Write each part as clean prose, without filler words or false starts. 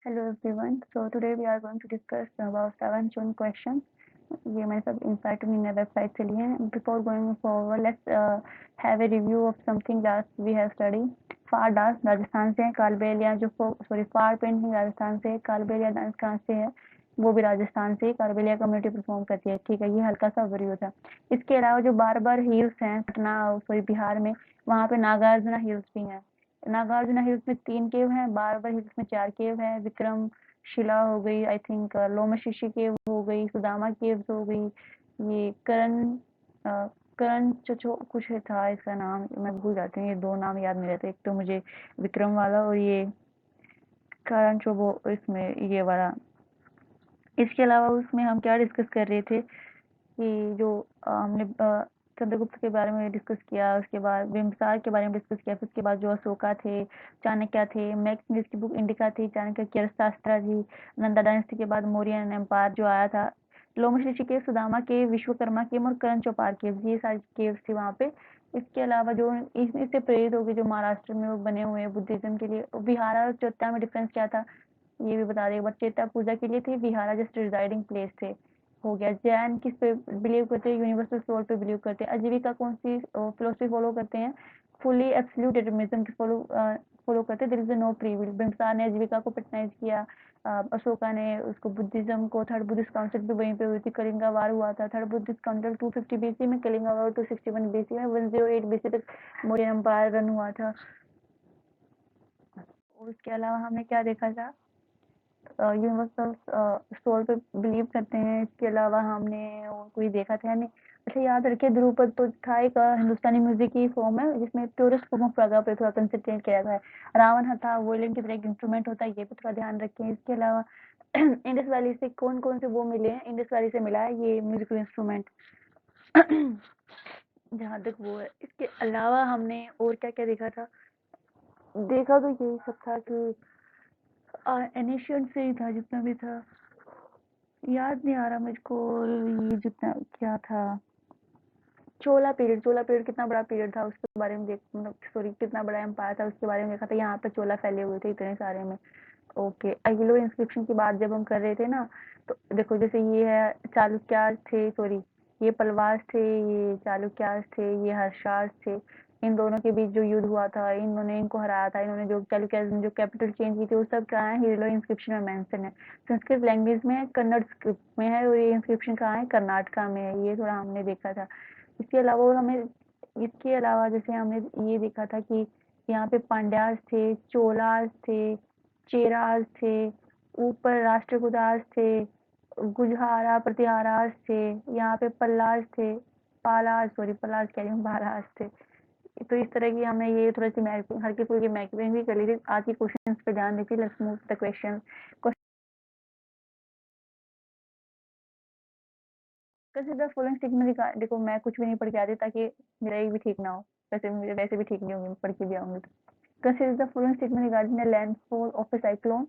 Hello everyone. So today we are going to discuss about 7 June questions. ये मैंने सब insight अपनी website से लिए हैं. Before going forward, let's have a review of something that we have studied. Far dance Rajasthan से है. कालबेलिया जो फार पेंटिंग राजस्थान से है. कालबेलिया डांस कहाँ से है? वो भी राजस्थान से. कालबेलिया कम्युनिटी परफॉर्म करती है. ठीक है, ये हल्का सा ओवरव्यू था. इसके अलावा जो बार बार हिल्स हैं पटना बिहार में, वहाँ पे नागार्जुना हिल्स भी हैं. नागार्जुना हिल्स में 3 केव हैं, बारबर हिल्स में 4 केव हैं, विक्रम शिला हो गई, आई थिंक लोमशिशी केव हो गई, सुदामा केव्स हो गई, ये करण चचो कुछ था इसका नाम, मैं भूल जाती हूँ, ये 2 नाम याद नहीं रहते. एक तो मुझे विक्रम वाला और ये करण चोबो इसमें ये वाला. इसके अलावा उसमें हम क्या डिस्कस कर रहे थे कि जो हमने चंद्रगुप्त के बारे में डिस्कस किया, उसके बाद बिम्बिसार के बारे में डिस्कस किया, फिर उसके बाद जो अशोका थे, चाणक्य थे, मैक्स की बुक इंडिका थी, चाणक्य की अर्थशास्त्र थी, नंदा डायनेस्टी के बाद मौर्यन एम्पायर जो आया था, लोमश ऋषि के, सुदामा के, विश्वकर्मा के और करण चौपाल के, ये सारी केव्स थी वहाँ पे. इसके अलावा जो इससे प्रेरित होकर जो महाराष्ट्र में वो बने हुए हैं बुद्धिज्म के लिए, विहारा और चौथा में डिफरेंस क्या था ये भी बता देगा. बट चेता पूजा के लिए थे, विहारा जस्ट रिजाइडिंग प्लेस थे. हो गया. जैन किस पे बिलीव करते हैं? यूनिवर्सल सोल पे बिलीव करते हैं. आजीविका कौन सी फिलोसफी फॉलो करते हैं? फुली एब्सोल्यूट डिटरमिनिज्म की फॉलो करते हैं. There is no free will. Bimbisara ने आजीविका को पैट्रोनाइज किया. अशोका ने उसको बुद्धिज्म को. थर्ड बुद्धिस्ट काउंसिल भी वहीं पे हुई थी. कलिंगा वार हुआ था. थर्ड बुद्धिस्ट काउंसिल 250 बीसी में, कलिंगा वार 261 बीसी में, 108 बीसी तक मौर्यन एम्पायर रन हुआ था. और उसके अलावा हमने क्या देखा था? यूनिवर्सल सोल पे बिलीव करते हैं. इसके अलावा हमने और कोई देखा था नहीं. अच्छा याद रखिए, ध्रुपद तो था एक हिंदुस्तानी म्यूजिक की फॉर्म है जिसमें प्योरेस्ट फॉर्म ऑफ रागा पे थोड़ा कंसंट्रेट किया गया है. रावण हथा वोयलिन की तरह एक इंस्ट्रूमेंट होता है, ये भी थोड़ा ध्यान रखें. इसके अलावा इंडस वैली से कौन कौन से वो मिले हैं? इंडस वैली से मिला है ये म्यूजिकल इंस्ट्रूमेंट. जहाँ तक वो है. इसके अलावा हमने और क्या क्या देखा था? देखा तो यही सब था कि एनिशियंट से ही था जितना भी था. याद नहीं आ रहा मुझको. ये जितना क्या था, चोला पीरियड कितना बड़ा पीरियड था उसके बारे में देख, मतलब सॉरी कितना बड़ा एम्पायर था उसके बारे में देखा था. यहाँ पे चोला फैले हुए थे इतने सारे में. ओके. अगिलो इंस्क्रिप्शन की बात जब हम कर रहे थे ना, तो देखो जैसे ये है चालुक्यास थे, सॉरी ये पलवास थे, ये चालुक्यास थे, ये हर्षास थे. इन दोनों के बीच जो युद्ध हुआ था, इन्होंने इनको हराया था. इन्होंने जो चालुक्यास ने जो कैपिटल चेंज की थी वो सब कहाँ है? हिलो इंस्क्रिप्शन में मेंशन है. संस्कृत लैंग्वेज में है, कन्नड़ स्क्रिप्ट में है, और ये इंस्क्रिप्शन कहाँ है? कर्नाटका में है. ये थोड़ा हमने देखा था. इसके अलावा और हमें इसके अलावा जैसे हमने ये देखा था कि यहाँ पे पांड्यास थे, चोलास थे, चेरास थे, ऊपर राष्ट्रकूटास थे, गुजहारा प्रतिहारास थे, यहाँ पे पल्लास थे, पालास सॉरी पलास कह रही हूँ, बारास थे. तो इस तरह की हमने ये थोड़ी सी हल्की फुल्की मैपिंग भी कर ली थी. आज के क्वेश्चन पे ध्यान दीजिए. Let's move the question. Consider following statement. देखो मैं कुछ भी नहीं पढ़ के आती ताकि मेरा एक भी ठीक ना हो. वैसे मुझे वैसे भी ठीक नहीं होंगी, पढ़ के भी आऊंगी तो. Consider the following statement regarding the landfall of a cyclone.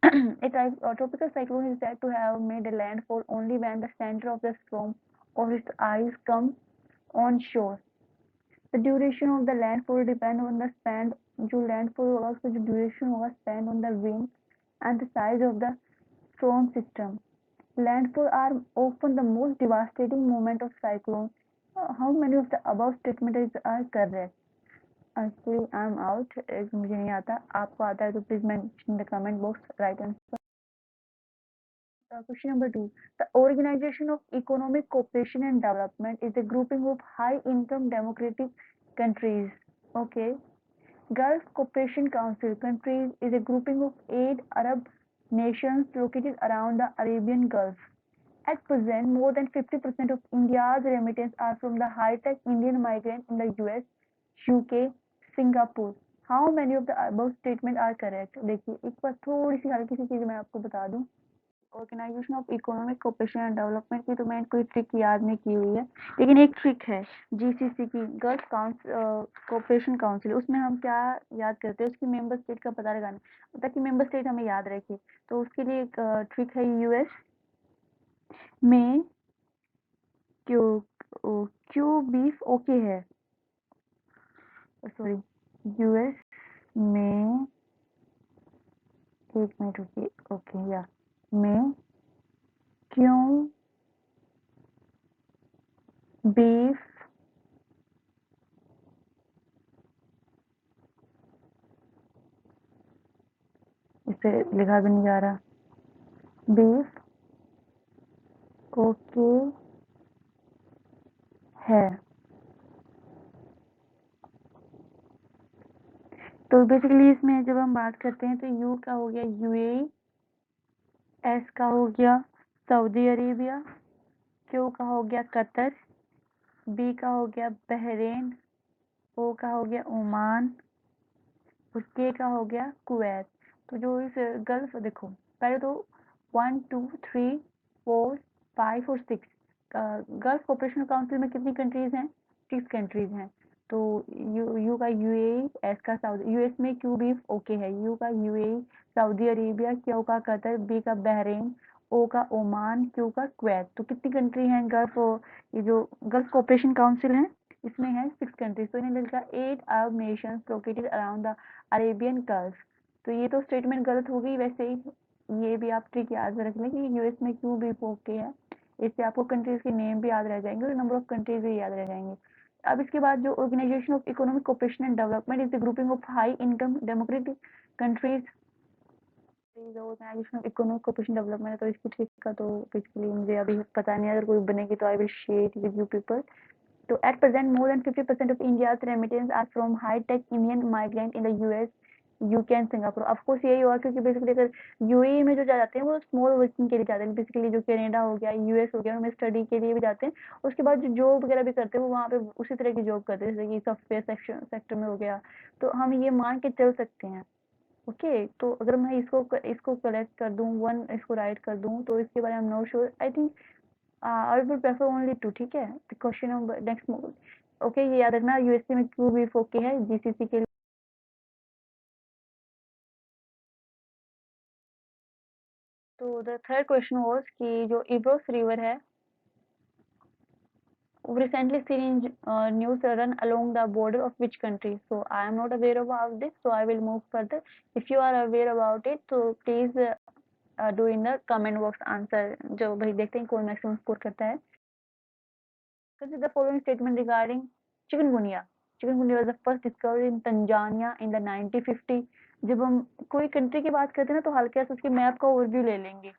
A tropical cyclone is said to have made a landfall only when the center of the storm or its eyes come on shore. The duration of the landfall depends on the span. जो landfall होगा उसका जो duration होगा span on the wind and the size of the storm system. Landfall are often the most devastating moment of cyclone. How many of the above statements are correct? Actually, I'm out. मुझे नहीं आता. आपको आता है तो please mention in the comment box. Right answer. Question number 2. The Organization of Economic Cooperation and Development is a grouping of high-income democratic countries. Okay. Gulf Cooperation Council countries is a grouping of 8 Arab nations located around the Arabian Gulf. At present, more than 50% of India's remittances are from the high-tech Indian migrants in the US, UK, Singapore. How many of the above statements are correct? देखिए एक बार थोड़ी सी हल्की सी चीज़ मैं आपको बता दूं. Organisation of economic cooperation and development की तो मैंने कोई ट्रिक याद नहीं की हुई है, लेकिन एक ट्रिक है जीसीसी की, गल्फ कोऑपरेशन काउंसिल. उसमें हम क्या याद करते हैं? उसकी मेंबर स्टेट का पता लगाना ताकि मेंबर स्टेट हमें याद रखे. तो उसके लिए एक ट्रिक है. यूएस में क्यों बीफ ओके है, सॉरी यूएस में एक मिनट रुकिए। ओके या मैं क्यों बीफ इसे लिखा भी नहीं जा रहा। बीफ ओके है। तो बेसिकली इसमें जब हम बात करते हैं तो यू का हो गया यूएई, एस का हो गया सऊदी अरेबिया, क्यू का हो गया कतर, बी का हो गया बहरेन, ओ का हो गया ओमान और के का हो गया कुवैत। तो जो इस गल्फ देखो पहले तो 1 2 3 4 5 और 6 गल्फ कोऑपरेशन काउंसिल में कितनी कंट्रीज हैं? 6 कंट्रीज हैं। तो यू का यूएई, एस का सऊदी, यूएस में क्यू भी ओके है, यू का यूएई, सऊदी अरेबिया, क्यू का कतर, बी का बहरेन, ओ का ओमान, क्यू का कुवैत। तो कितनी कंट्री हैं गल्फ, ये जो गल्फ कोऑपरेशन काउंसिल है इसमें है 6 कंट्रीज। तो इन्हें लिखा 8 अरब nations located around the Arabian Gulf. तो ये तो स्टेटमेंट गलत हो गई। वैसे ही ये भी आप ट्रिक याद रख लें कि यूएस में क्यों भी ओके है, इससे आपको कंट्रीज के नेम भी याद रह जाएंगे और नंबर ऑफ कंट्रीज भी याद रह जाएंगे। अब इसके बाद जो organisation of economic cooperation and development is the grouping of high income democratic countries. Organisation of economic cooperation development है, तो इसकी ट्रिक का तो बेसिकली मुझे अभी पता नहीं है, अगर कोई बनेगी तो I will share with you people. So at present, more than 50% of India's remittances are from high-tech Indian migrants in the US, UK and Singapore. Of course यही हुआ क्योंकि बेसिकली अगर यूएई में जो जाते हैं वो स्मॉल वर्किंग के लिए जाते हैं, बेसिकली जो कनाडा हो गया, यूएस हो गया, उनमें स्टडी के लिए भी जाते हैं। उसके बाद जो जॉब वगैरह भी करते हैं वो वहाँ पे उसी तरह की जॉब करते हैं, जैसे कि सॉफ्टवेयर सेक्टर में हो गया। तो हम ये मान के चल सकते हैं। ओके तो अगर मैं इसको कलेक्ट कर दूं, वन इसको राइट कर दूं, तो इसके बारे में I am not sure. I think I would prefer only two. ठीक है, क्वेश्चन नंबर नेक्स्ट। ओके ये याद रखना, यूएसए में क्यू भी ओके है जीसीसी के लिए। तो द थर्ड क्वेश्चन वाज कि जो इब्रोस रिवर है recently seen in news run along the border of which country? So I am not aware about this, so I will move further. If you are aware about it, so please do in the comment box answer। जो भाई देखते हैं कौन maximum score करता है। Consider the following statement regarding chikungunya. Chikungunya was the first discovered in Tanzania in the 1950। जब हम कोई कंट्री की बात करते हैं ना तो हल्के से उसके मैप का ओवरव्यू ले लेंगे।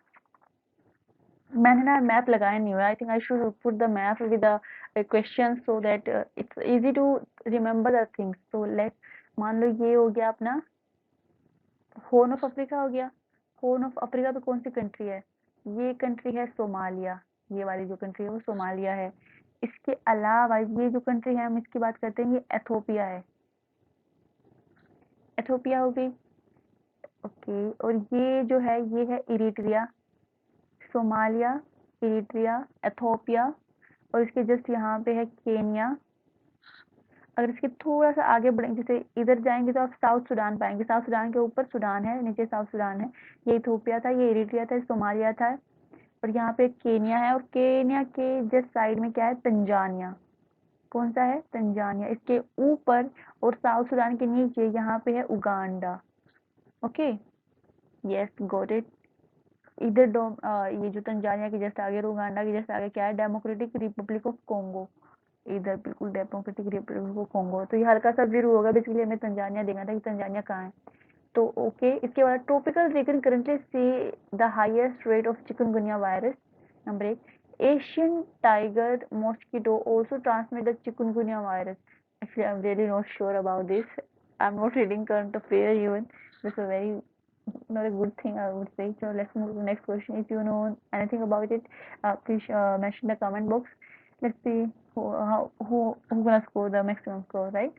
मैंने ना मैप लगाया नहीं हुआ। I think I should put the map with the question so that it's easy to remember the things. तो लेट मान लो ये हो गया अपना हॉर्न ऑफ अफ्रीका हो गया। हॉर्न ऑफ अफ्रीका पे कौन सी कंट्री है? ये कंट्री है सोमालिया। ये वाली जो कंट्री है वो सोमालिया है। इसके अलावा ये जो कंट्री है हम इसकी बात करते हैं, ये एथोपिया है। एथोपिया हो गई। ओके और ये जो है ये है इरिट्रिया। सोमालिया, इरिट्रिया, एथोपिया और इसके जस्ट यहाँ पे है केनिया। अगर इसके थोड़ा सा आगे बढ़ेंगे, जैसे इधर जाएंगे तो आप साउथ सुडान पाएंगे। साउथ सुडान के ऊपर सुडान है, नीचे साउथ सुडान है। ये इथोपिया था, ये इरिट्रिया था, सोमालिया था और यहाँ पे केनिया है। और केनिया के जस्ट साइड में क्या है? तंजानिया। कौन सा है? तंजानिया। इसके ऊपर और साउथ सुडान के नीचे यहाँ पे है Uganda. Okay yes got it. इधर ये जो तंजानिया के जस्ट आगे और उगांडा के जस्ट आगे क्या है? Democratic Republic of Congo. इधर बिल्कुल डेमोक्रेटिक रिपब्लिक ऑफ कोंगो। तो ये हल्का सा जीरो होगा, बेसिकली हमें तंजानिया देखना था कि तंजानिया कहाँ है। तो ओके इसके बाद tropical region currently see the highest rate of chikungunya virus. Number एक, Asian tiger mosquito also transmit the chikungunya virus. Actually, I'm really not sure about this. I'm not reading current affair even. That's a very not a good thing I would say. So let's move to the next question. If you know anything about it, please mention the comment box. Let's see who gonna score the maximum score, right?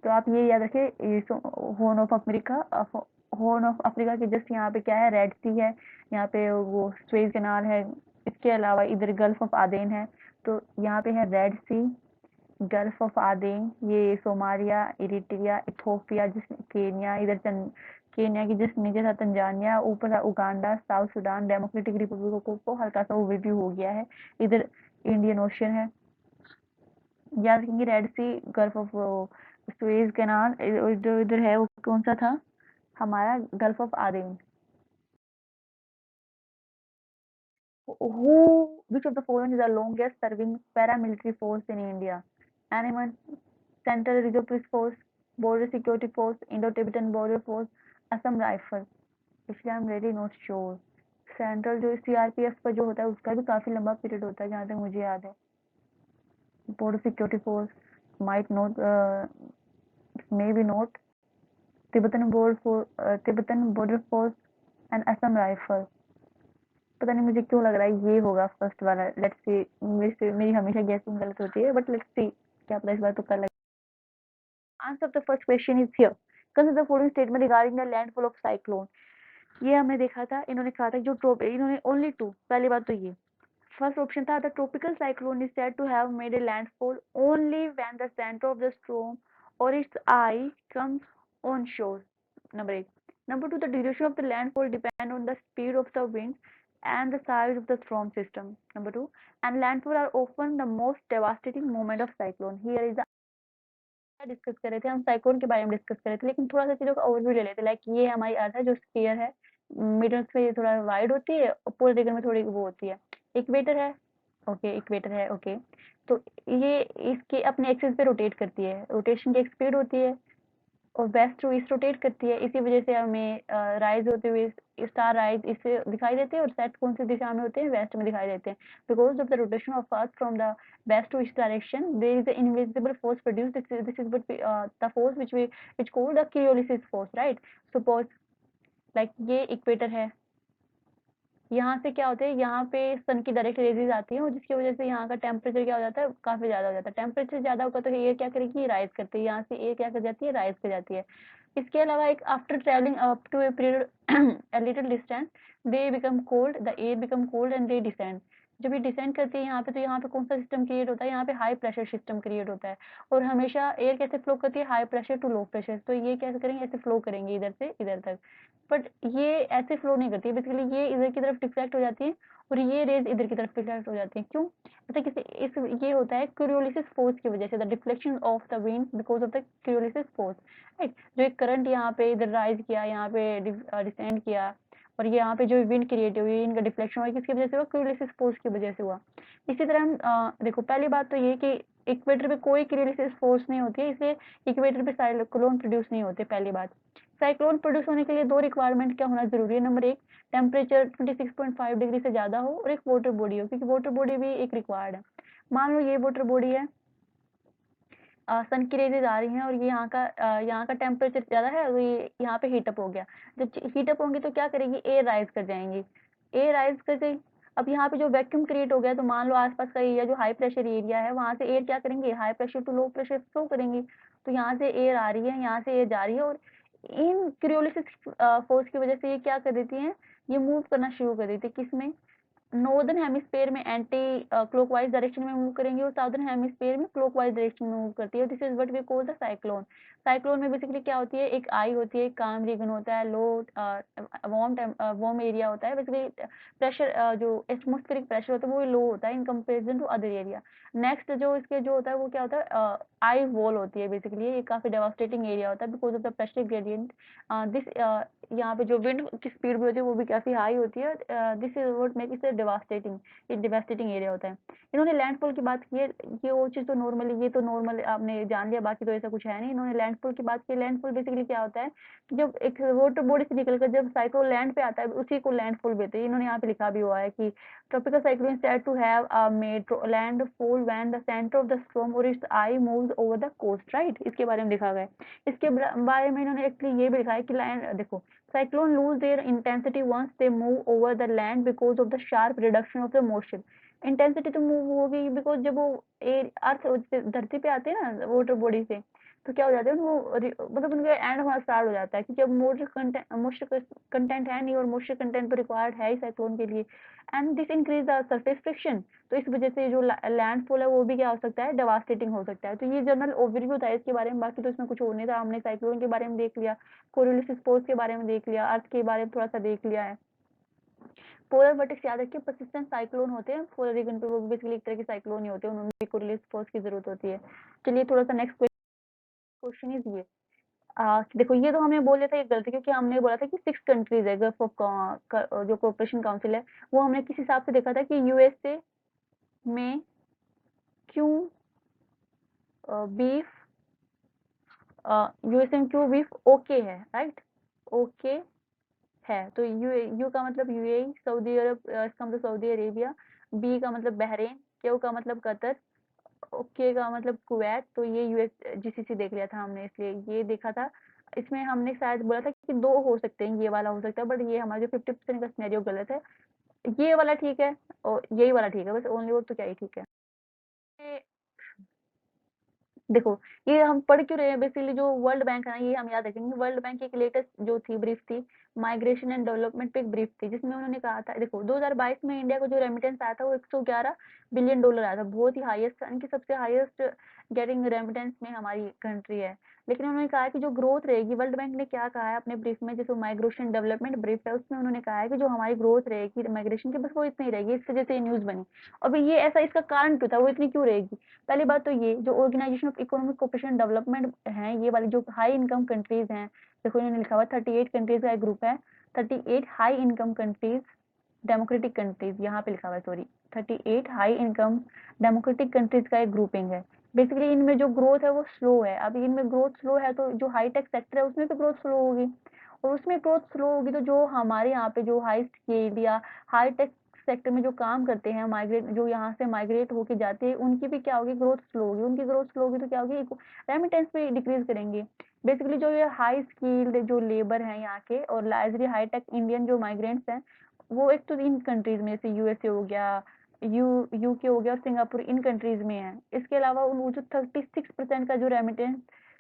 तो आप ये याद रखिए, horn of Africa, horn of Africa के just यहाँ पे क्या है? रेड सी है, यहाँ पे वो स्वेज कैनाल है। इसके अलावा इधर गल्फ ऑफ आदेन है। तो यहाँ पे है रेड सी, गल्फ ऑफ आदेन, ये सोमालिया, इरिट्रिया, इथोपिया, जिस केनिया, इधर केनिया की जिस नीचे था तंजानिया, ऊपर था Uganda, south Sudan, democratic Republic को हल्का सा ओवरव्यू हो गया है। इधर इंडियन ओशन है, याद रखेंगे। Red Sea, Gulf of Suez Canal, इधर है वो कौन सा था हमारा? Gulf of Aden. Which of the following is the longest serving paramilitary force in India? Anyone? Central Reserve Police Force, Border Security Force, Indo-Tibetan Border Force, Assam Rifle. इसलिए I am really not sure. Central जो CRPF का जो होता है उसका भी काफी लंबा पीरियड होता है जहाँ तक मुझे याद है। Border security force might not, may be not. Tibetan border force and Assam rifle. पता नहीं मुझे क्यों लग रहा है ये होगा फर्स्ट वाला। Let's see. मेरी हमेशा गेसिंग गलत होती है बट लेट्स सी, क्या पता इस बार तुक्का लगे। Answer of the first question is here. Consider the following statement regarding the landfall of cyclone. ये हमने देखा था, इन्होंने कहा था जो इन्होंने ओनली टू, पहली बात तो ये फर्स्ट ऑप्शन था the tropical cyclone is said to have made a landfall only when the centre of the storm और its eye comes on shore. Number 1। Number 2, the duration of the landfall depend on the speed of the wind and the size of the storm system. Number 2, and landfall are often the most devastating moment of cyclone. Here is the discuss कर रहे थे हम, cyclone के बारे में discuss कर रहे थे, लेकिन थोड़ा सा चीजों का ओवरव्यू ले लेते। लाइक ये हमारी अर्थ है जो स्फीयर है, मिडल में ये थोड़ा वाइड होती है और पूरे रीजन में थोड़ी वो होती है। इक्वेटर है, ओके, इक्वेटर है, ओके। तो ये इसके अपने एक्सिस पे रोटेट करती है, रोटेशन की एक स्पीड होती है और वेस्ट टू ईस्ट रोटेट करती है। इसी वजह से हमें राइज होते हुए स्टार राइज इससे दिखाई देते हैं और सेट कौन सी दिशा में होते हैं, वेस्ट में दिखाई देते हैं। Because of the rotation of earth from the west to east direction, there is an invisible force produced. This is what the force which called the Coriolis force, right? Suppose like ये equator है, यहाँ से क्या होता है, यहाँ पे सन की डायरेक्ट रेजेस आती हैं और जिसकी वजह से यहाँ का टेम्परेचर क्या हो जाता है, काफी ज्यादा हो जाता है। टेम्परेचर ज्यादा होगा तो एयर क्या करेगी, राइज करती है, यहाँ से एयर क्या कर जाती है, राइज कर जाती है। इसके अलावा एक after travelling up to a period a little distance they become cold, the air become cold and they descend। जब ये डिसेंड करती है यहाँ पे, तो यहाँ पे कौन सा सिस्टम क्रिएट होता है, यहाँ पे हाई प्रेशर सिस्टम क्रिएट होता है। और हमेशा एयर कैसे फ्लो करती है, high pressure to low pressure. तो ये कैसे करेंगे, ऐसे फ्लो करेंगे इधर से इधर तक। बट ये ऐसे फ्लो नहीं करती है, बेसिकली ये इधर की तरफ डिफ्लेक्ट हो जाती है और ये रेज इधर की तरफ डिफ्लेक्ट हो जाती है। क्यों, ऐसा किसी इस ये होता है क्यूरियोलिसिस फोर्स की वजह से, the deflection of the wind because of the Coriolis force, right. जो एक करंट यहाँ पे इधर राइज किया, यहाँ पे डिसेंड किया और ये यहाँ पे जो विंड क्रिएट हुई, इनका डिफ्लेक्शन हुआ, किसकी वजह से हुआ, क्यूरियोलिसिस फोर्स की वजह से हुआ। इसी तरह हम देखो, पहली बात तो ये कि इक्वेटर पे कोई क्यूरियोलिसिस फोर्स नहीं होती है, इसलिए इक्वेटर पे साइक्लोन प्रोड्यूस नहीं होते। पहली बात, साइक्लोन प्रोड्यूस होने के लिए दो रिक्वायरमेंट क्या होना जरूरी है। नंबर 1, टेम्परेचर 26.5 डिग्री से ज्यादा हो और एक वाटर बॉडी हो, क्योंकि वाटर बॉडी भी एक रिक्वायर्ड है। मान लो ये वाटर बॉडी है, सन की रेजेज आ रही हैं और ये यहाँ का टेम्परेचर ज्यादा है और ये यहाँ पे हीटअप हो गया। जब हीटअप होंगी तो क्या करेगी, एयर राइज कर जाएंगी, एयर राइज कर गई। अब यहाँ पे जो वैक्यूम क्रिएट हो गया, तो मान लो आसपास का एरिया जो हाई प्रेशर एरिया है, वहां से एयर क्या करेंगे, high pressure to low pressure flow करेंगी। तो यहाँ से एयर आ रही है, यहाँ से एयर जा रही है और इन क्रियोलिसिस फोर्स की वजह से ये क्या कर देती है, ये मूव करना शुरू कर देती है। किसमें, नॉर्दर्न हेमिस्फेयर में एंटी क्लॉकवाइज डायरेक्शन में मूव करेंगे और साउदर्न हेमिस्फेयर में क्लॉकवाइज डायरेक्शन में मूव करती है। This is what we call the cyclone. Cyclone में बेसिकली क्या होती है, एक आई होती है, एक काम रीजन होता है, लो वार्म एरिया होता है। बेसिकली प्रेशर जो एटमॉस्फेरिक प्रेशर होता है वो लो होता है in comparison to other area. Next जो इसके जो होता है वो क्या होता है, आई वॉल होती है। बेसिकली ये काफी डेवास्टेटिंग एरिया होता है because of the pressure gradient. This यहाँ पे जो विंड की स्पीड भी होती है वो भी काफी हाई होती है। This is what make it devastating, ये डेवास्टेटिंग एरिया होता है। इन्होंने लैंडफॉल की बात की है, ये वो चीज तो नॉर्मली, ये तो नॉर्मल आपने जान लिया, बाकी तो ऐसा कुछ है नहीं। इन्होंने लैंडफॉल की बात की। लैंडफॉल बेसिकली क्या होता है कि जब एक वाटर बॉडी से निकलकर जब साइक्लोन लैंड पे आता है उसी को लैंडफॉल कहते हैं। इन्होंने यहाँ पे लिखा भी हुआ है कि tropical cyclone said to have made landfall when the center of the storm or its eye moves over the coast, right। इसके बारे में लिखा गया है। इसके बारे में इन्होंने एक्चुअली ये भी लिखा है कि लैंड देखो, cyclone lose their intensity once they move over the land because of the sharp reduction of the motion। Intensity तो मूव होगी बिकॉज जब वो अर्थ धरती पे आते हैं ना वाटर बॉडी से, तो क्या हो जाता है वो मतलब उनका एंड होना स्टार्ट हो जाता है, क्योंकि अब मोइस्चर कंटेंट है नहीं और मोइस्चर कंटेंट तो रिक्वायर्ड है ही साइक्लोन के लिए। And this increase the surface friction. तो इस वजह से जो लैंडफॉल है वो भी क्या हो सकता है, डेवास्टेटिंग हो सकता है। तो ये जनरल ओवरव्यू था इसके बारे में, बाकी तो इसमें कुछ और नहीं था। हमने साइक्लोन के बारे में देख लिया, कोरियोलिस फोर्स के बारे में देख लिया, अर्थ के बारे में थोड़ा सा देख लिया है। पोलर वर्टेक्स याद रखिए, persistent साइक्लोन होते हैं पोलर रीजन पे, वो बेसिकली एक तरह के साइक्लोन ही होते हैं, उनमें भी कोरियोलिस फोर्स की जरूरत होती है। चलिए थोड़ा सा नेक्स्ट क्वेश्चन इज ये, देखो ये तो हमने बोला था, ये गलत है, क्योंकि हमने बोला था कि 6 कंट्रीज है गल्फ ऑफ जो कोऑपरेशन काउंसिल है, वो हमने किस हिसाब से देखा था कि यूएसए में क्यों बीफ, यूएसए में क्यों बीफ ओके है, राइट, ओके है। तो यू का मतलब यूएई, सऊदी अरब, इसका मतलब सऊदी अरेबिया, बी का मतलब बहरीन, क्यू का मतलब कतर, ओके का मतलब कुवैत। तो ये यूएस जीसीसी देख लिया था हमने, इसलिए ये देखा था। इसमें हमने शायद बोला था कि 2 हो सकते हैं, ये वाला हो सकता है, बट ये हमारा जो 50% का सिनेरियो गलत है। ये वाला ठीक है और यही वाला ठीक है, बस ओनली वो तो क्या ही ठीक है। ये देखो, ये हम पढ़ क्यों रहे हैं, बेसिकली जो वर्ल्ड बैंक है ना, ये हम याद रखेंगे। वर्ल्ड बैंक की एक लेटेस्ट जो थी ब्रीफ थी, माइग्रेशन एंड डेवलपमेंट पे एक ब्रीफ थी, जिसमें उन्होंने कहा था, देखो 2022 में इंडिया को जो रेमिटेंस आया था वो 111 बिलियन डॉलर आया था, बहुत ही हाईएस्ट, इनकी सबसे हाईएस्ट गेटिंग रेमिटेंस में हमारी कंट्री है। लेकिन उन्होंने कहा है कि जो ग्रोथ रहेगी, वर्ल्ड बैंक ने क्या कहा है अपने ब्रीफ में, जैसे माइग्रेशन डेवलपमेंट ब्रीफ है, उसमें उन्होंने कहा है कि जो हमारी ग्रोथ रहेगी माइग्रेशन की, बस वो इतनी रहेगी। इस वजह से ये न्यूज बनी। अभी ये ऐसा, इसका कारण क्यों था, वो इतनी क्यों रहेगी? पहली बात तो ये जो organisation of economic cooperation development है, ये वाली जो हाई इनकम कंट्रीज हैं, देखो इन्होंने लिखा हुआ 38 कंट्रीज का एक ग्रुप है, 38 high income countries democratic countries, यहाँ पे लिखा हुआ है, sorry, 38 high income democratic countries का एक ग्रुपिंग है। बेसिकली इनमें जो ग्रोथ है वो स्लो है। अब इनमें ग्रोथ स्लो है तो जो हाईटेक सेक्टर है उसमें भी ग्रोथ स्लो होगी, और उसमें ग्रोथ स्लो होगी तो जो हमारे यहाँ पे जो हाई स्केल या हाईटेक सेक्टर में जो काम करते हैं, माइग्रेट, जो यहाँ से माइग्रेट होके जाते हैं, उनकी भी क्या होगी, ग्रोथ स्लो होगी। उनकी ग्रोथ स्लो होगी तो क्या होगी, रेमिटेंस भी डिक्रीज करेंगे। बेसिकली जो ये हाई स्किल्ड जो लेबर है यहाँ के, और लार्जली हाईटेक इंडियन जो माइग्रेंट्स हैं, वो एक तो इन कंट्रीज में, जैसे यूएसए हो गया, यूके हो गया और सिंगापुर, इन कंट्रीज में है। इसके अलावा उन जो 36% का जो रेमिटेंस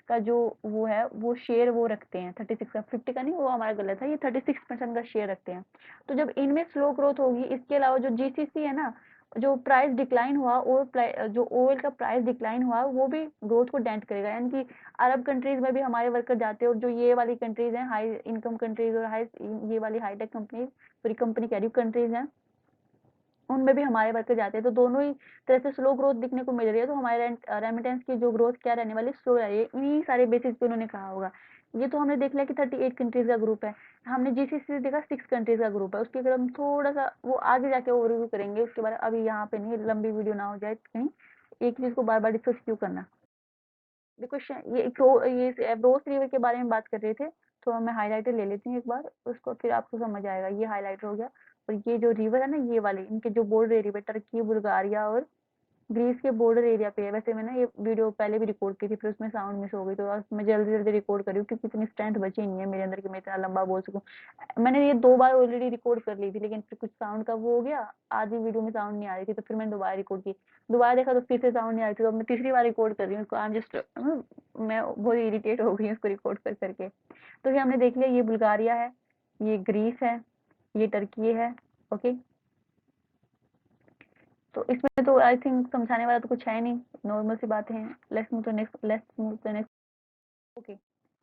का जो वो है, वो शेयर वो रखते हैं, 36 का, 50 का नहीं, वो हमारा गलत है, ये 36% का शेयर रखते हैं। तो जब इनमें स्लो ग्रोथ होगी, इसके अलावा जो जीसीसी है ना, जो प्राइस डिक्लाइन हुआ, और जो ऑयल का प्राइस डिक्लाइन हुआ, वो भी ग्रोथ को डेंट करेगा। यानी कि अरब कंट्रीज में भी हमारे वर्कर जाते हैं, और जो ये वाली कंट्रीज हैं, हाई इनकम कंट्रीज और हाई, ये वाली हाईटेक कंपनीज, पूरी कंपनी कह रही हूँ, कंट्रीज हैं, उनमें भी हमारे वर्कर जाते हैं। तो दोनों ही तरह से स्लो ग्रोथ दिखने को मिल रही है। तो हमारे रेमिटेंस की जो ग्रोथ क्या रहने वाली, स्लो रह रही है। इन्हीं सारे बेसिस पे उन्होंने कहा होगा। ये तो हमने देख लिया कि 38 कंट्रीज का ग्रुप है। हमने जीसीसी देखा 6 कंट्रीज का ग्रुप है। उसकी अगर हम थोड़ा सा वो आगे जाके ओवरव्यू करेंगे उसके बाद, अभी यहाँ पे नहीं, लंबी वीडियो ना हो जाए कहीं, एक चीज को बार बार डिस्कस क्यों करना। देखो ये ब्रोस रिवर के बारे में बात कर रहे थे, तो मैं हाइलाइटर ले लेती हूँ एक बार, उसको फिर आपको समझ आएगा। ये हाइलाइटर हो गया। और ये जो रिवर है ना, ये वाले इनके जो बॉर्डर एरिया पे, टर्की, बुल्गारिया और ग्रीस के बॉर्डर एरिया पे है। वैसे मैंने ये वीडियो पहले भी रिकॉर्ड की थी, फिर उसमें साउंड मिस हो गई, तो अब मैं जल्दी जल्दी रिकॉर्ड कर रही हूँ, क्योंकि इतनी स्ट्रेंथ बची नहीं है मेरे अंदर कि मैं इतना लंबा बोल सकूँ। मैंने ये 2 बार ऑलरेडी रिकॉर्ड कर ली थी, लेकिन फिर कुछ साउंड का वो हो गया, आधी वीडियो में साउंड नहीं आ रही थी, तो फिर मैंने दोबारा रिकॉर्ड की। दोबारा देखा तो फिर से साउंड नहीं आ रही थी, तो अब मैं तीसरी बार रिकॉर्ड कर रही हूँ उसको। आई एम जस्ट, मैं बहुत इरिटेट हो गई उसको रिकॉर्ड कर करके। तो ये हमने देख लिया, ये बुल्गारिया है, ये ग्रीस है, ये टर्की है। ओके, तो इसमें तो आई थिंक समझाने वाला तो कुछ है नहीं, नॉर्मल सी बातें हैं। Let's move to next. Okay,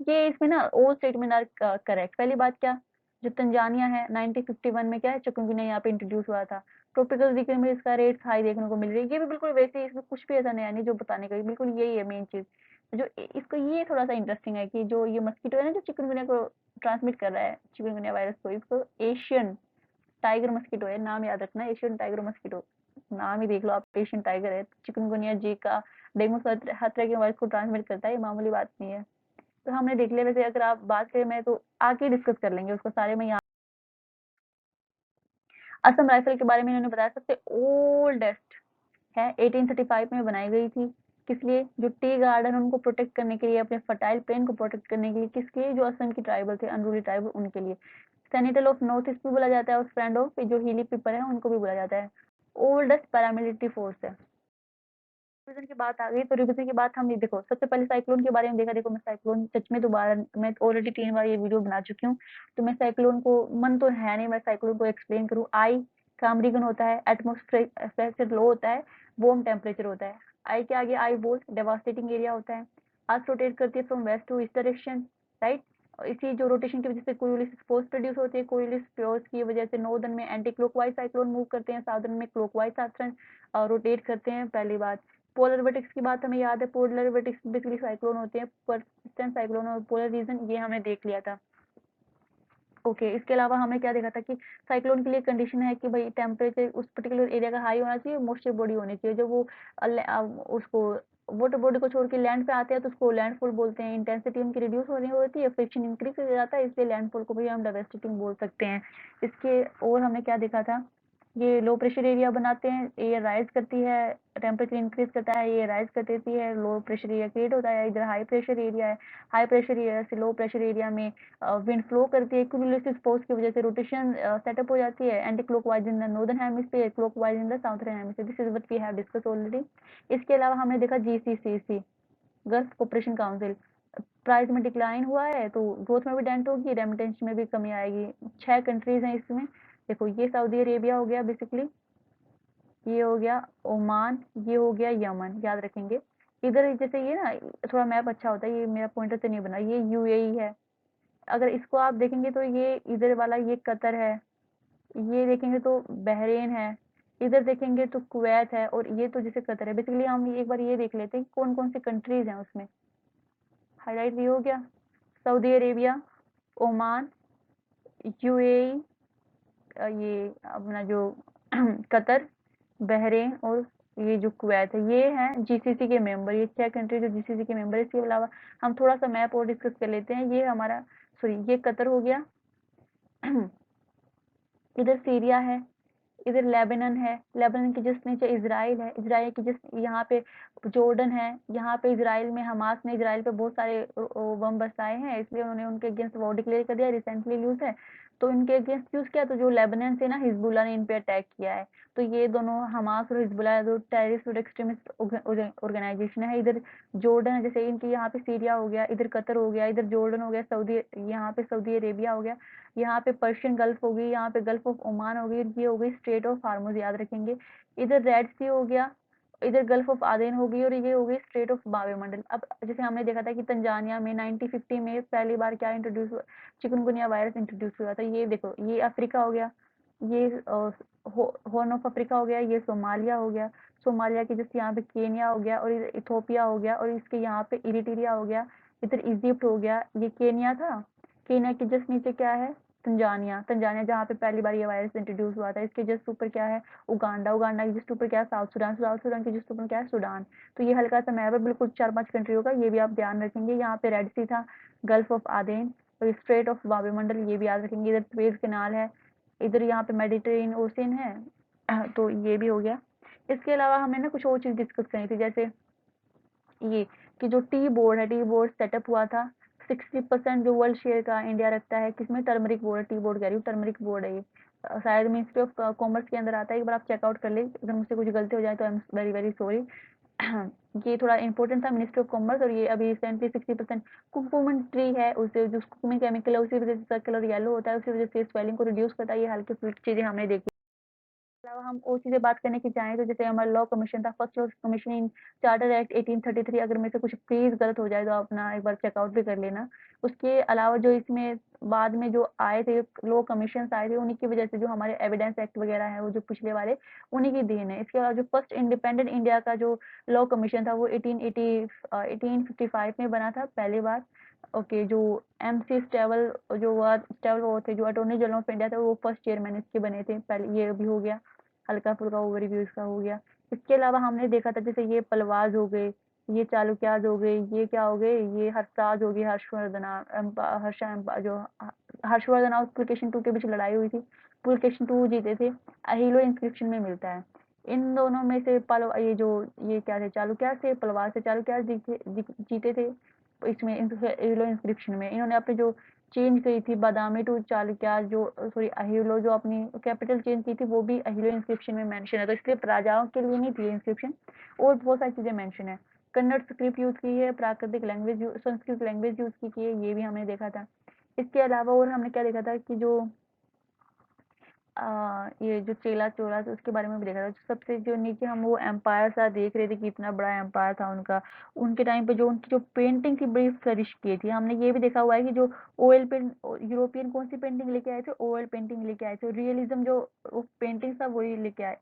ये इसमें ना all स्टेटमेंट आर करेक्ट। पहली बात क्या, जो तंजानिया है, 1951 में क्या है, चिकनगुनिया यहाँ पे इंट्रोड्यूस हुआ था। ट्रॉपिकल रीजन में इसका रेट हाई देखने को मिल रही है। ये भी बिल्कुल वैसे ही, इसमें कुछ भी ऐसा नया नहीं जो बताने का, बिल्कुल यही है मेन चीज। जो इसको ये थोड़ा सा इंटरेस्टिंग है कि जो ये मस्कीटो है ना, जो चिकनगुनिया को ट्रांसमिट कर रहा है, चिकनगुनिया वायरस को, इसको एशियन टाइगर मस्कीटो है, नाम याद रखना, एशियन टाइगर मस्कीटो। नाम ही देख लो आप, एशियन टाइगर है। चिकनगुनिया, जीका, डेंगू, हर तरह के वायरस को ट्रांसमिट करता है, ये मामूली बात नहीं है। तो हमने देख लिया। वैसे अगर आप बात करें, मैं तो आगे डिस्कस कर लेंगे उसको सारे में यहाँ। असम राइफल के बारे में इन्होंने बताया, सबसे ओल्डेस्ट है, 1835 में बनाई गई थी। किस लिए, जो टी गार्डन उनको प्रोटेक्ट करने के लिए, अपने फर्टाइल प्लेन को प्रोटेक्ट करने के लिए, किसके, जो असम की ट्राइबल थे, अनरूली ट्राइबल, उनके लिए। सेनेटल ऑफ नॉर्थ ईस्ट भी बोला जाता है, और फ्रेंड ऑफ जो हीली पीपल है उनको भी बोला जाता है। ओल्डेस्ट पैरामिलिट्री फोर्स है। रिवीजन की बात आ गई, तो रिवीजन की बात हम ये देखो, सबसे पहले साइक्लोन के बारे में देखा। देखो मैं साइक्लोन सच में दोबारा, मैं ऑलरेडी 3 बार ये वीडियो बना चुकी हूँ, तो मैं साइक्लोन को, मन तो है नहीं मैं साइक्लोन को एक्सप्लेन करूँ। आई कामरीगन होता है, एटमोस्फेरिक प्रेशर लो होता है, वार्म टेम्परेचर होता है। आई के आगे आई बोल, डेवास्टेटिंग एरिया होता है। अर्थ रोटेट करती है from west to east direction, right. इसी जो रोटेशन की वजह से कोरियोलिस फोर्स प्रोड्यूस होती है, कोरियोलिस फोर्स की वजह से नॉर्दर्न में एंटी क्लॉकवाइज साइक्लोन मूव करते हैं, साउदर्न में क्लॉकवाइज साउथर्न रोटेट करते हैं, पहली बात। पोलर वर्टेक्स की बात हमें याद है, पोलर वर्टेक्स बेसिकली साइक्लोन होते हैं, persistent साइक्लोन और पोलर रीजन, ये हमने देख लिया था। ओके, इसके अलावा हमने क्या देखा था कि साइक्लोन के लिए कंडीशन है कि भाई टेम्परेचर उस पर्टिकुलर एरिया का हाई होना चाहिए, मॉइस्चर बॉडी होनी चाहिए। जब वो उसको वाटर बॉडी को छोड़ के लैंड पे आते हैं तो उसको लैंडफॉल बोलते हैं। इंटेंसिटी उनकी रिड्यूस हो रही होती है, फ्रिक्शन इंक्रीज हो जाता है, इसलिए लैंडफॉल को भी हम डेवास्टेटिंग बोल सकते हैं। इसके और हमने क्या देखा था, ये लो प्रेशर एरिया बनाते हैं, एयर राइज करती है, टेम्परेचर इंक्रीज करता है, ये राइज कर देती है, लो प्रेशर एरिया क्रिएट होता है। इधर हाई प्रेशर एरिया है, हाई प्रेशर एरिया से लो प्रेशर एरिया में विंड फ्लो करती है, क्यूमुलेसिव फोर्स की वजह से रोटेशन सेटअप हो जाती है, anti clockwise in the northern hemisphere, clockwise in the southern hemisphere. This is what we have discuss already. इसके अलावा हमने देखा GCCC, gulf cooperation council, price में डिक्लाइन हुआ है तो ग्रोथ में भी डेंट होगी, रेमिटेंस में भी कमी आएगी। 6 कंट्रीज हैं इसमें, देखो ये सऊदी अरेबिया हो गया बेसिकली, ये हो गया ओमान, ये हो गया यमन, याद रखेंगे। इधर जैसे ये ना थोड़ा मैप अच्छा होता है, ये मेरा पॉइंटर से नहीं बना, ये यूएई है। अगर इसको आप देखेंगे तो ये इधर वाला ये कतर है, ये देखेंगे तो बहरेन है, इधर देखेंगे तो कुवैत है, और ये तो जैसे कतर है। बेसिकली हम एक बार ये देख लेते हैं कौन कौन सी कंट्रीज हैं उसमें। हाईलाइट ये हो गया, सऊदी अरेबिया, ओमान, यूएई, ये अपना जो कतर, बहरेन और ये जो कुवैत है, ये हैं जीसीसी के मेंबर। ये 6 कंट्री जो जीसीसी के मेंबर है। इसके अलावा हम थोड़ा सा मैप और डिस्कस कर लेते हैं। ये हमारा, सॉरी, ये कतर हो गया इधर सीरिया है, इधर लेबनान है, लेबनान के जस्ट नीचे इजराइल है, इजराइल के जस्ट यहाँ पे जॉर्डन है, यहाँ पे इजराइल में हमास ने इजराइल पे बहुत सारे बम बरसाए हैं, इसलिए उन्होंने उनके अगेंस्ट वॉर डिक्लेयर कर दिया, रिसेंटली न्यूज है। तो इनके अगेंस्ट यूज किया, तो जो लेबनान से ना हिजबुल्ला ने इन पे अटैक किया है। तो ये दोनों हमास और हिजबुल्ला जो टेररिस्ट और एक्सट्रीमिस्ट ऑर्गेनाइजेशन है। इधर जॉर्डन है, जैसे इनकी यहाँ पे सीरिया हो गया, इधर कतर हो गया, इधर जॉर्डन हो गया, सऊदी, यहाँ पे सऊदी अरेबिया हो गया, यहाँ पे पर्शियन गल्फ हो गई, यहाँ पे गल्फ ऑफ ओमान हो गई, ये हो गई स्ट्रेट ऑफ हार्मोज, याद रखेंगे। इधर रेड सी हो गया, इधर गल्फ ऑफ आदेन हो गई, और ये हो गई स्ट्रेट ऑफ बाबे मंडल। अब जैसे हमने देखा था कि तंजानिया में 1950 में पहली बार क्या इंट्रोड्यूस हुआ, चिकनगुनिया वायरस इंट्रोड्यूस हुआ था। ये देखो, ये अफ्रीका हो गया, ये हॉर्न ऑफ अफ्रीका हो गया, ये सोमालिया हो गया, सोमालिया के जैसे यहाँ पे केनिया हो गया, और इधर इथोपिया हो गया, और इसके यहाँ पे इरिट्रिया हो गया, इधर इजिप्ट हो गया, ये केनिया था। केनिया के जस्ट नीचे क्या है, तंजानिया, तंजानिया जहाँ पे पहली बार ये वायरस इंट्रोड्यूस हुआ था। इसके जस्ट ऊपर क्या है, उगांडा, उगांडा के जस्ट ऊपर क्या है, साउथ सूडान, साउथ सूडान के जस्ट ऊपर क्या है, सूडान। तो ये हल्का सा मैप है, बिल्कुल 4-5 कंट्रियों का, ये भी आप ध्यान रखेंगे। यहाँ पे रेड सी था, गल्फ ऑफ आदेन और स्ट्रेट ऑफ बाबेमंडल, ये भी याद रखेंगे। इधर सुएज कैनाल है, इधर यहाँ पे मेडिटेरेनियन ओशियन है, तो ये भी हो गया। इसके अलावा हमें ना कुछ और चीज डिस्कस करनी थी, जैसे ये कि जो टी बोर्ड है, टी बोर्ड सेटअप हुआ था, 60% जो वर्ल्ड शेयर का इंडिया रखता है, किसमें, टर्मरिक बोर्ड, टी बोर्ड कह रही हूँ, टर्मरिक बोर्ड है ये। शायद मिनिस्ट्री ऑफ कॉमर्स के अंदर आता है, एक बार आप चेकआउट कर ले, अगर मुझसे कुछ गलती हो जाए तो I am very very sorry. ये थोड़ा इंपॉर्टेंट था, मिनिस्ट्री ऑफ कॉमर्स। और ये अभी रिसेंटली 60% कुकुमिन ट्री है, उसे जो कुकुमिन केमिकल है, उसी वजह से इसका कलर येलो होता है, उसी वजह से स्वेलिंग को रिड्यूस करता है। ये हल्की फुल्की चीजें हमने देखी। अलावा हम और चीज़ें बात करने की चाहें तो जैसे हमारा लॉ कमीशन था, फर्स्ट लॉ कमीशन इन चार्टर एक्ट 1833। अगर मेरे से कुछ प्लीज गलत हो जाए तो आप अपना एक बार चेकआउट भी कर लेना। उसके अलावा जो इसमें बाद में जो आए थे लॉ कमीशन आए थे, उन्हीं की वजह से जो हमारे एविडेंस एक्ट वगैरह है वो जो पिछले वाले, उन्हीं की देन है। इसके अलावा जो फर्स्ट इंडिपेंडेंट इंडिया का जो लॉ कमीशन था वो 1855 में बना था पहली बार। ओके, जो MC स्टेवल, जो स्टेवल वो थे जो अटॉर्नी जनरल ऑफ इंडिया थे, वो फर्स्ट चेयरमैन इसके बने थे पहले। ये भी हो गया, हल्का फुल्का ओवरव्यू इसका हो गया। इसके अलावा हमने देखा था जैसे ये पलवाज हो गए, ये चालुक्याज हो गए, ये क्या हो गए, ये हर्षाज हो गई, हर्षवर्धना जो हर्षवर्धन और पुलकेशिन टू के बीच लड़ाई हुई थी, पुलकेशिन टू जीते थे, अहिलो इंस्क्रिप्शन में मिलता है। इन दोनों में से पल ये जो ये क्या थे, चालुक्य से पलवाज से चालुक्य जीते थे। इसमें अहिलो इंस्क्रिप्शन में इन्होंने अपने जो चेंज करी थी बादामी टू चालुक्य, जो सॉरी अहिलो, जो अपनी कैपिटल चेंज की थी, वो भी अहिलो इंस्क्रिप्शन में मेंशन है। तो इसलिए राजाओं के लिए नहीं थी इंस्क्रिप्शन, और बहुत सारी चीजें मेंशन है। कन्नड़ स्क्रिप्ट यूज की है, प्राकृतिक लैंग्वेज, संस्कृत लैंग्वेज यूज की है, ये भी हमने देखा था। इसके अलावा और हमने क्या देखा था कि जो ये जो चेला चोला था उसके बारे में भी देखा था। सबसे जो नीचे हम वो एम्पायर सा देख रहे थे कि इतना बड़ा एम्पायर था उनका। उनके टाइम पे जो उनकी जो पेंटिंग थी बड़ी फ्लरिश की थी। हमने ये भी देखा हुआ है कि जो ऑयल पेंट यूरोपियन कौन सी पेंटिंग लेके आए थे, ऑयल पेंटिंग लेके आए थे। रियलिज्म जो वो पेंटिंग था वही लेके आए।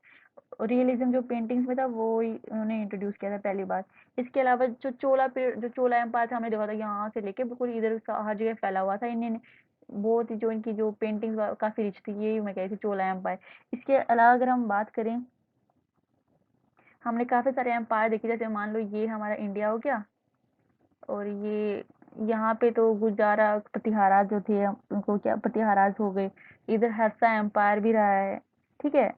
रियलिज्म जो पेंटिंग्स में था वो ही उन्होंने इंट्रोड्यूस किया था पहली बार। इसके अलावा जो चोला एम्पायर था हमने देखा था यहाँ से लेके बिल्कुल इधर हर जगह फैला हुआ था। इन्हें बहुत ही जो इनकी जो पेंटिंग काफी रिच थी, यही मैं कह रही थी चोला एम्पायर। इसके अलावा अगर हम बात करें, हमने काफी सारे एम्पायर देखे, जैसे मान लो ये हमारा इंडिया हो गया, और ये यहाँ पे तो गुजारा प्रतिहारा जो थे उनको क्या प्रतिहाराज हो गए। इधर हर्षा एम्पायर भी रहा है, ठीक है।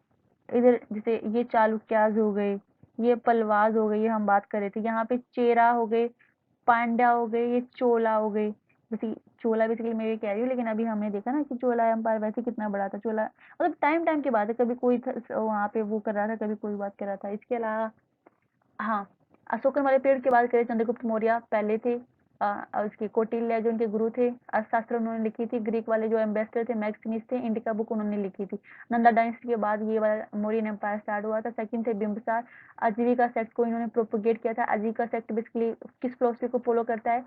इधर जैसे ये चालुक्याज हो गए, ये पलवाज हो गए, ये हम बात कर रहे थे। यहाँ पे चेरा हो गए, पांड्या हो गए, ये चोला हो गई। जैसे चोला बेसिकली मैं ये कह रही हूँ, लेकिन अभी हमने देखा ना कि चोला एम्पायर वैसे कितना बड़ा था। चोला मतलब टाइम टाइम की बात है, कभी कोई वहां पे वो कर रहा था, कभी कोई बात कर रहा था। इसके अलावा हाँ, अशोकन वाले पीरियड की बात करें, चंद्रगुप्त मौर्य पहले थे। उसके कौटिल्य जो उनके गुरु थे, अर्थशास्त्र उन्होंने लिखी थी। ग्रीक वाले जो एम्बेसडर थे, मैक्सिमिनस थे, इंडिका बुक उन्होंने लिखी थी। नंदा डायनेस्टी के बाद ये वाला मौर्यन एम्पायर स्टार्ट हुआ था। सेकंड थे बिंबिसार। आजीविका सेक्ट को इन्होंने प्रोपोगेट किया था। आजीविका सेक्ट बेसिकली किस फिलोसफी को फॉलो करता है?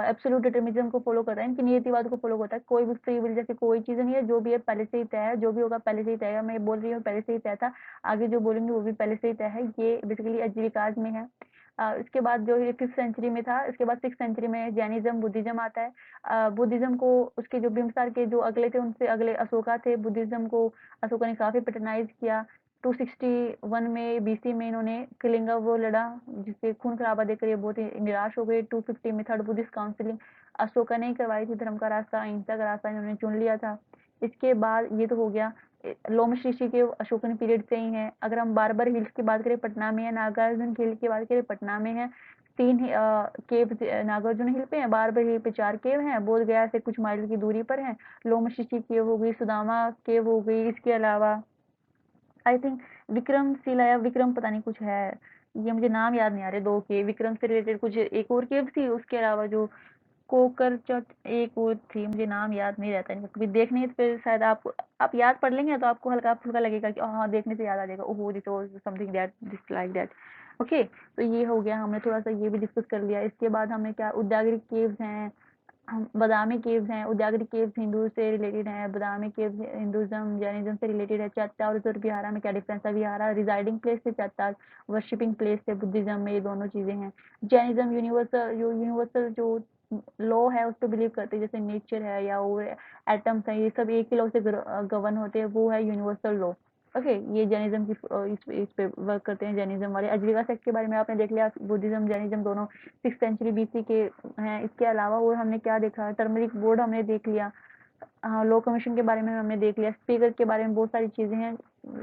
एब्सोल्यूट डिटर्मिनिज्म को फॉलो करता है, इनकी नियतिवाद को फॉलो करता है। कोई भी फ्री विल जैसी कोई चीज नहीं है, जो भी है पहले से ही तय है, जो भी होगा पहले से ही तय है। मैं बोल रही हूँ पहले से ही तय था, आगे जो बोलेंगे वो भी पहले से ही तय है। ये बेसिकली आजीविकाज में है। इसके बाद जो ये 5th सेंचुरी में था, इसके बाद 6th सेंचुरी में जैनिज्म बुद्धिज्म आता है। बुद्धिज्म को उसके जो बिम्बसार के जो अगले थे, उनसे अगले अशोका थे। बुद्धिज्म को अशोका ने काफी पैटर्नाइज किया। 261 में बीसी में इन्होंने कलिंगा वो लड़ा, जिससे खून खराबा देखकर ये बहुत ही निराश हो गए। 250 में थर्ड बुद्धिस्ट काउंसिलिंग अशोका ने ही करवाई थी। धर्म का रास्ता, अहिंसा का रास्ता इन्होंने चुन लिया था। इसके बाद ये तो हो गया लोमश ऋषि के अशोकन पीरियड से ही है। अगर हम बारबर हिल्स की बात करें, पटना में है। नागार्जुन हिल की बात करें, पटना में है। तीन केव नागार्जुन हिल पे है, बारबर हिल पे 4 केव हैं, बोध गया से कुछ माइल की दूरी पर है। लोमश ऋषि केव हो गई, सुदामा केव हो गई। इसके अलावा आई थिंक विक्रमशिला या विक्रम पता नहीं कुछ है, ये मुझे नाम याद नहीं आ रहे। 2 के विक्रम से रिलेटेड कुछ एक और केव थी। उसके अलावा जो कोकर चट एक और थी, मुझे नाम याद नहीं रहता इनका। कभी देखने तो फिर शायद आप याद पढ़ लेंगे तो आपको हल्का फुल्का लगेगा कि हाँ, देखने से याद आ जाएगा, ओहो this was something that this like that. Okay, तो ये हो गया, हमने थोड़ा सा ये भी डिस्कस कर लिया। इसके बाद हमने क्या, उद्यागरी केव्स हैं, बादामी केव्स हैं। उद्यागरी केव्स हिंदू से रिलेटेड हैं, बादामी केव्स हिंदुज्म जैनिज्म से रिलेटेड है। चैत्ता और विहारा में क्या डिफरेंस है? विहारा रिजाइडिंग प्लेस थे, चैत्ता वर्शिपिंग प्लेस थे। बुद्धिज्म में ये दोनों चीजें हैं। जैनिज्म यूनिवर्सल जो लॉ है उस पर बिलीव करते हैं, जैसे नेचर है या वो एटम्स है, ये सब एक ही लॉ से गवर्न होते हैं, वो है यूनिवर्सल लॉ। ओके, ये जैनिज्म की इस पे वर्क करते हैं जैनिज्म वाले। अजीविका सेक्ट के बारे में आपने देख लिया, बुद्धिज्म जैनिज्म दोनों 6th सेंचुरी बीसी के हैं। इसके अलावा और हमने क्या देखा, टर्मरिक बोर्ड हमने देख लिया। हाँ, लॉ कमीशन के बारे में हमने देख लिया। स्पीकर के बारे में बहुत सारी चीजें हैं।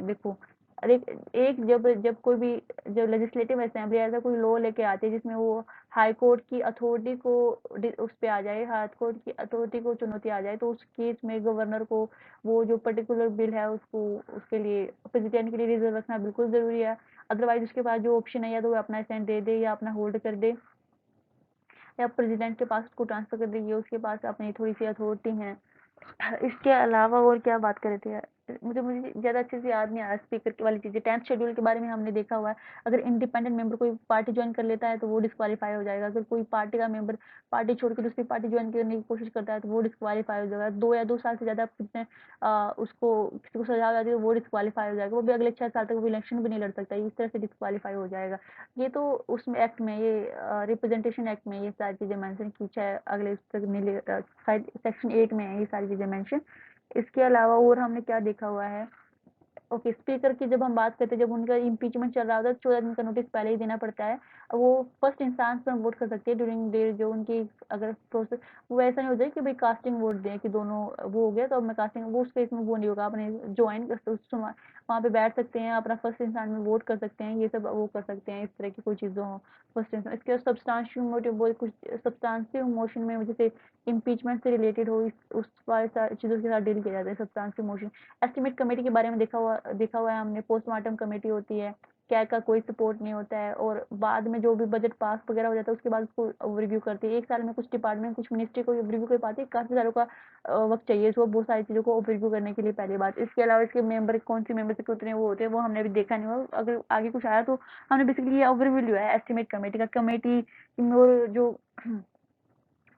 देखो, अरे एक जब जब कोई भी जब लेजिस्लेटिव असेंबली ऐसा कोई लॉ लेके आती है जिसमें वो हाई कोर्ट की अथॉरिटी को उस पे आ जाए, हाई कोर्ट की अथॉरिटी को चुनौती आ जाए, तो उस केस में गवर्नर को वो जो पर्टिकुलर बिल है उसको उसके लिए प्रेसिडेंट के लिए रिजर्व रखना बिल्कुल जरूरी है। अदरवाइज उसके पास जो ऑप्शन है, या तो वो अपना असेंट दे दे या अपना होल्ड कर दे, या प्रेसिडेंट के पास उसको ट्रांसफर कर देगी, उसके पास अपनी थोड़ी सी अथॉरिटी है। इसके अलावा और क्या बात कर रहे थे यार, मुझे मुझे ज्यादा अच्छे से याद नहीं आ रहा। स्पीकर की वाली चीजें 10th शेड्यूल के बारे में हमने देखा हुआ है। अगर इंडिपेंडेंट मेंबर कोई पार्टी ज्वाइन कर लेता है तो वो डिस्क्वालीफाई हो जाएगा। अगर कोई पार्टी का मेंबर पार्टी छोड़ के दूसरी पार्टी ज्वाइन करने की कोशिश करता है तो वो डिस्क्वालीफाई हो जाएगा। 2 या 2 साल से ज्यादा उसको किसी को सजा हो जाती है तो वो डिस्क्वालीफाई हो जाएगा। वो भी अगले 6 साल तक वो इलेक्शन भी नहीं लड़ सकता, इस तरह से डिस्क्वालीफाई हो जाएगा। ये तो उसमें एक्ट में, ये रिप्रेजेंटेशन एक्ट में ये सारी चीजें मेंशन की, चाहे अगले सेक्शन 8 में है ये सारी चीजें मेंशन। इसके अलावा और हमने क्या देखा हुआ है, ओके, स्पीकर की जब हम बात करते हैं, जब उनका इम्पीचमेंट चल रहा होता है, 14 दिन का नोटिस पहले ही देना पड़ता है। वो फर्स्ट इंस्टांस में वोट कर सकते हैं ड्यूरिंग देर जो उनकी अगर प्रोसेस, वो ऐसा नहीं हो जाए कि भाई कास्टिंग वोट दें कि दोनों वो हो गया तो अब मैं कास्टिंग, वो उस केस में वो नहीं होगा। अपने ज्वाइन वहाँ पे बैठ सकते हैं, अपना फर्स्ट इंसान में वोट कर सकते हैं, ये सब वो कर सकते हैं। इस तरह की कोई चीज़ों हो फर्स्ट इंसान। इसके बाद सब्सटेंशियल मोटिव, बहुत कुछ सब्सटेंशियल मोशन में जैसे इम्पीचमेंट से रिलेटेड हो, उस वाली चीज़ों के साथ डील किया जाता है सब्सटेंशियल मोशन। एस्टिमेट कमेटी के बारे में देखा हुआ देखा हुआ है हमने, पोस्टमार्टम कमेटी होती है, कैग का कोई सपोर्ट नहीं होता है, और बाद में जो भी बजट पास वगैरह हो जाता है उसके बाद उसको ओवरव्यू करती है। एक साल में कुछ डिपार्टमेंट, कुछ मिनिस्ट्री को ओवरव्यू कर पाती है, काफ़ी सालों का वक्त चाहिए इसको बहुत सारी चीज़ों को ओवरव्यू करने के लिए, पहली बात। इसके अलावा इसके मेंबर कौन सी मेंबर के उतने वो होते हैं वो हमने अभी देखा नहीं हुआ, अगर आगे कुछ आया तो हमने बेसिकली ये ओवरव्यू लिया है एस्टिमेट कमेटी का। कमेटी और जो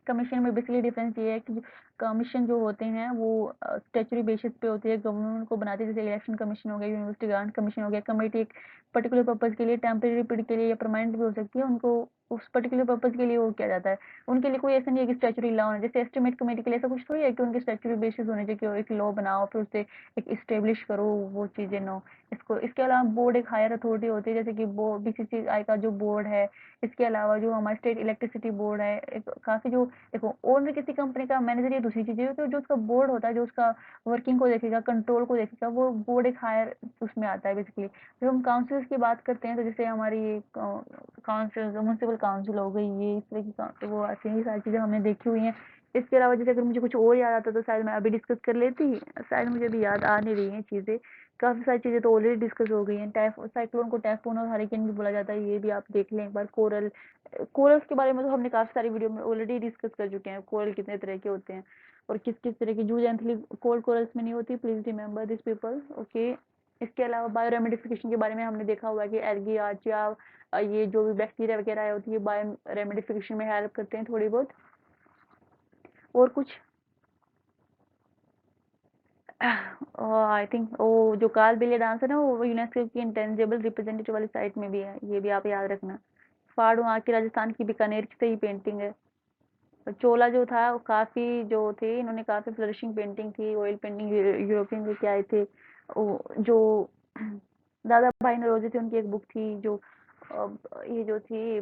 कमीशन में बेसिकली डिफरेंस ये है कि कमीशन जो होते हैं वो स्टैचुटरी बेसिस पे होती है, गवर्नमेंट को बनाती है, जैसे इलेक्शन कमीशन हो गया, यूनिवर्सिटी ग्रांट कमीशन हो गया। कमेटी एक पर्टिकुलर पर्पज के लिए, टेम्परेरी पीरियड के लिए या परमानेंट भी हो सकती है, उनको उस पर्टिकुलर पर्पज के लिए वो किया जाता है। उनके लिए कोई ऐसा नहीं है कि स्टैचुटरी लॉ होना, जैसे एस्टिमेट कमेटी के लिए ऐसा कुछ थोड़ी है कि उनके स्टैचुटरी बेसिस होने चाहिए कि एक लॉ बनाओ फिर उसे एक इस्टेब्लिश करो, वो चीज़ें नो। इसको इसके अलावा बोर्ड एक हायर अथॉरिटी होती है, जैसे कि बीसीसीआई का जो बोर्ड है। इसके अलावा जो हमारा स्टेट इलेक्ट्रिसिटी बोर्ड है, एक काफ़ी जो देखो ओनर किसी कंपनी का, मैनेजर ये दूसरी चीज़ें होती है, जो उसका बोर्ड होता है जो उसका वर्किंग को देखेगा, कंट्रोल को देखेगा, वो बोर्ड एक हायर उसमें आता है बेसिकली। जब हम काउंसिल्स की बात करते हैं तो जैसे हमारी काउंसिल, म्यूनसिपल काउंसिल हो गई, ये इस तरह की वो आती हैं, ये सारी चीज़ें हमने देखी हुई हैं। इसके अलावा जैसे अगर मुझे कुछ और याद आता तो शायद मैं अभी डिस्कस कर लेती, शायद मुझे अभी याद आ नहीं रही हैं चीज़ें। काफ़ी सारी चीज़ें तो ऑलरेडी डिस्कस हो गई हैं। साइक्लोन को टाइफून और हरिकेन भी बोला जाता है, ये भी आप देख लें एक बार। कोरल्स के बारे में तो हमने काफ़ी सारी वीडियो में ऑलरेडी डिस्कस कर चुके हैं, कोरल कितने तरह के होते हैं और किस किस तरह की जूज एंथली कोल्ड कोरल्स में नहीं होती, please remember this people, okay. इसके अलावा बायो रेमिडिफिकेशन के बारे में हमने देखा हुआ है कि एल्गी आर्च या ये जो भी बैक्टीरिया वगैरह होती है बायो रेमिडिफिकेशन में हेल्प करते हैं थोड़ी बहुत। और कुछ आई थिंक वो जो काल बेलिया डांस है ना, वो यूनेस्को की इंटेंजिबल रिप्रेजेंटेटिव वाली साइट में भी है, ये भी आप याद रखना। फाड़ वहाँ की राजस्थान की बीकानेर की सही पेंटिंग है। चोला जो था वो काफ़ी जो थे, इन्होंने काफ़ी फ्लरिशिंग पेंटिंग थी, ऑयल पेंटिंग यूरोपियन लेके आए थे। जो दादा भाई नौरोजी थे, उनकी एक बुक थी जो ये जो थी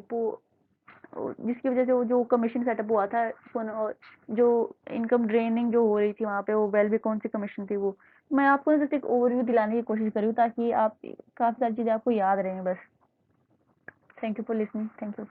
जिसकी वजह से वो जो कमीशन सेटअप हुआ था, और जो इनकम ड्रेनिंग जो हो रही थी वहाँ पे, वो वेल भी कौन सी कमीशन थी वो। मैं आपको जैसे एक ओवरव्यू दिलाने की कोशिश करी हूँ ताकि आप काफ़ी सारी चीज़ें आपको याद रहें बस। Thank you for listening, thank you.